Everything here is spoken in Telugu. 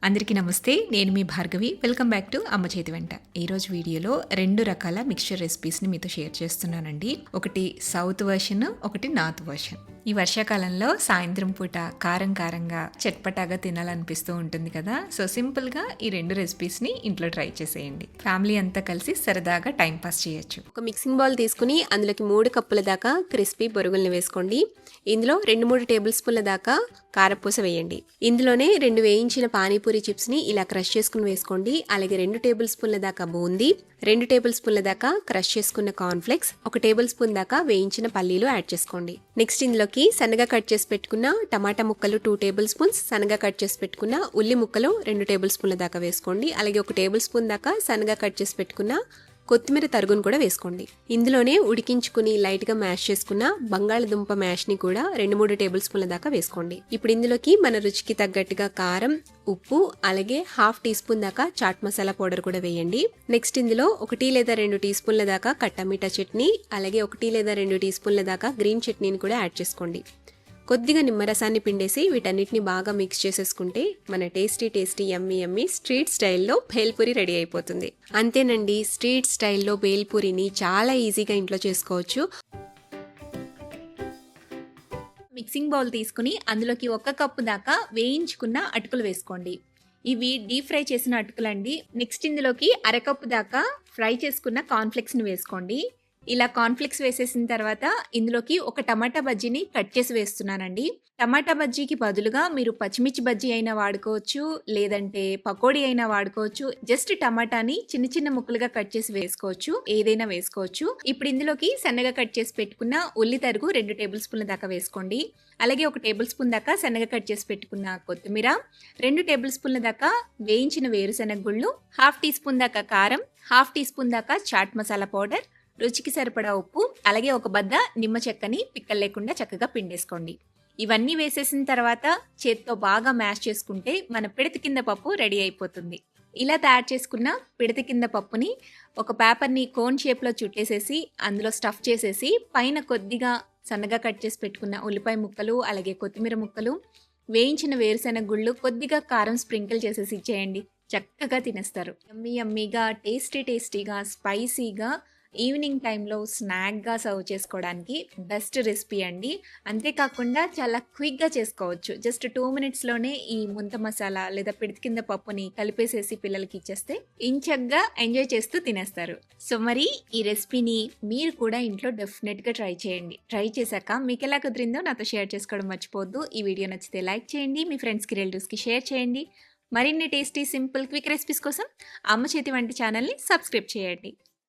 అందరికీ నమస్తే. నేను మీ భార్గవి. వెల్కమ్ బ్యాక్ టు అమ్మ చేతి వెంట. ఈరోజు వీడియోలో 2 రకాల మిక్స్చర్ రెసిపీస్ని మీతో షేర్ చేస్తున్నానండి. ఒకటి సౌత్ వర్షన్, ఒకటి నార్త్ వర్షన్. ఈ వర్షాకాలంలో సాయంత్రం పూట కారంగా చట్పటాగా తినాలనిపిస్తూ ఉంటుంది కదా. సో సింపుల్గా ఈ 2 రెసిపీస్ని ఇంట్లో ట్రై చేసేయండి. ఫ్యామిలీ అంతా కలిసి సరదాగా టైం పాస్ చేయొచ్చు. ఒక మిక్సింగ్ బౌల్ తీసుకుని అందులోకి 3 కప్పుల దాకా క్రిస్పీ బొరుగుల్ని వేసుకోండి. ఇందులో 2-3 టేబుల్ స్పూన్ల దాకా కారపూస వేయండి. ఇందులోనే 2 వేయించిన పానీపూరి చిప్స్ని ఇలా క్రష్ చేసుకుని వేసుకోండి. అలాగే 2 టేబుల్ స్పూన్ల దాకా బూందీ, 2 టేబుల్ స్పూన్ల దాకా క్రష్ చేసుకున్న కార్న్ఫ్లెక్స్, 1 టేబుల్ స్పూన్ దాకా వేయించిన పల్లీలు యాడ్ చేసుకోండి. నెక్స్ట్ ఇందులోకి సన్నగా కట్ చేసి పెట్టుకున్న టమాటా ముక్కలు 2 టేబుల్ స్పూన్స్, సన్నగా కట్ చేసి పెట్టుకున్న ఉల్లి ముక్కలు 2 టేబుల్ స్పూన్ల దాకా వేసుకోండి. అలాగే 1 టేబుల్ స్పూన్ దాకా సన్నగా కట్ చేసి పెట్టుకున్న కొత్తిమీర తరుగును కూడా వేసుకోండి. ఇందులోనే ఉడికించుకుని లైట్గా మ్యాష్ చేసుకున్న బంగాళదుంప మ్యాష్ని కూడా 2-3 టేబుల్ స్పూన్ల దాకా వేసుకోండి. ఇప్పుడు ఇందులోకి మన రుచికి తగ్గట్టుగా కారం, ఉప్పు, అలాగే 1/2 టీ స్పూన్ దాకా చాట్ మసాలా పౌడర్ కూడా వేయండి. నెక్స్ట్ ఇందులో 1 లేదా 2 టీ స్పూన్ల దాకా కట్టమిఠా చట్నీ, అలాగే 1 లేదా 2 టీ స్పూన్ల దాకా గ్రీన్ చట్నీని కూడా యాడ్ చేసుకోండి. కొద్దిగా నిమ్మరసాన్ని పిండేసి వీటన్నిటిని బాగా మిక్స్ చేసేసుకుంటే మన టేస్టీ యమ్మీ స్ట్రీట్ స్టైల్లో భేల్పూరి రెడీ అయిపోతుంది. అంతేనండి, స్ట్రీట్ స్టైల్లో భేల్పూరిని చాలా ఈజీగా ఇంట్లో చేసుకోవచ్చు. మిక్సింగ్ బౌల్ తీసుకుని అందులోకి 1 కప్పు దాకా వేయించుకున్న అటుకులు వేసుకోండి. ఇవి డీప్ ఫ్రై చేసిన అటుకులండి. నెక్స్ట్ ఇందులోకి 1/2 కప్పు దాకా ఫ్రై చేసుకున్న కార్న్ఫ్లెక్స్ని వేసుకోండి. ఇలా కార్న్ఫ్లెక్స్ వేసేసిన తర్వాత ఇందులోకి 1 టమాటా బజ్జీని కట్ చేసి వేస్తున్నానండి. టమాటా బజ్జీకి బదులుగా మీరు పచ్చిమిర్చి బజ్జీ అయినా వాడుకోవచ్చు, లేదంటే పకోడీ అయినా వాడుకోవచ్చు. జస్ట్ టమాటాని చిన్న ముక్కలుగా కట్ చేసి వేసుకోవచ్చు, ఏదైనా వేసుకోవచ్చు. ఇప్పుడు ఇందులోకి సన్నగా కట్ చేసి పెట్టుకున్న ఉల్లి తరుగు 2 టేబుల్ స్పూన్ల దాకా వేసుకోండి. అలాగే 1 టేబుల్ స్పూన్ దాకా సన్నగా కట్ చేసి పెట్టుకున్న కొత్తిమీర, 2 టేబుల్ స్పూన్ల దాకా వేయించిన వేరుశెనగ గుళ్ళు, 1/2 టీ స్పూన్ దాకా కారం, 1/2 టీ స్పూన్ దాకా చాట్ మసాలా పౌడర్, రుచికి సరిపడా ఉప్పు, అలాగే 1 బద్ద నిమ్మ చెక్కని పిక్కలు లేకుండా చక్కగా పిండేసుకోండి. ఇవన్నీ వేసేసిన తర్వాత చేత్తో బాగా మ్యాష్ చేసుకుంటే మన పిడత కింద పప్పు రెడీ అయిపోతుంది. ఇలా తయారు చేసుకున్న పిడత కింద పప్పుని ఒక పేపర్ని కోన్ షేప్లో చుట్టేసేసి అందులో స్టఫ్ చేసేసి పైన కొద్దిగా సన్నగా కట్ చేసి పెట్టుకున్న ఉల్లిపాయ ముక్కలు, అలాగే కొత్తిమీర ముక్కలు, వేయించిన వేరుశెనగ గుళ్ళు, కొద్దిగా కారం స్ప్రింకిల్ చేసేసి ఇచ్చేయండి. చక్కగా తినేస్తారు. యమ్మీగా టేస్టీగా స్పైసీగా ఈవినింగ్ టైంలో స్నాక్గా సర్వ్ చేసుకోవడానికి బెస్ట్ రెసిపీ అండి. అంతేకాకుండా చాలా క్విక్గా చేసుకోవచ్చు. జస్ట్ 2 మినిట్స్లోనే ఈ ముంత మసాలా లేదా పిడత కింద పప్పుని కలిపేసేసి పిల్లలకి ఇచ్చేస్తే ఇంచగ్గా ఎంజాయ్ చేస్తూ తినేస్తారు. సో మరి ఈ రెసిపీని మీరు కూడా ఇంట్లో డెఫినెట్గా ట్రై చేయండి. ట్రై చేశాక మీకు ఎలా కుదిరిందో నాతో షేర్ చేసుకోవడం మర్చిపోవద్దు. ఈ వీడియో నచ్చితే లైక్ చేయండి, మీ ఫ్రెండ్స్కి రిలేటివ్స్కి షేర్ చేయండి. మరిన్ని టేస్టీ సింపుల్ క్విక్ రెసిపీస్ కోసం అమ్మ చేతి వంట ఛానల్ని సబ్స్క్రైబ్ చేయండి.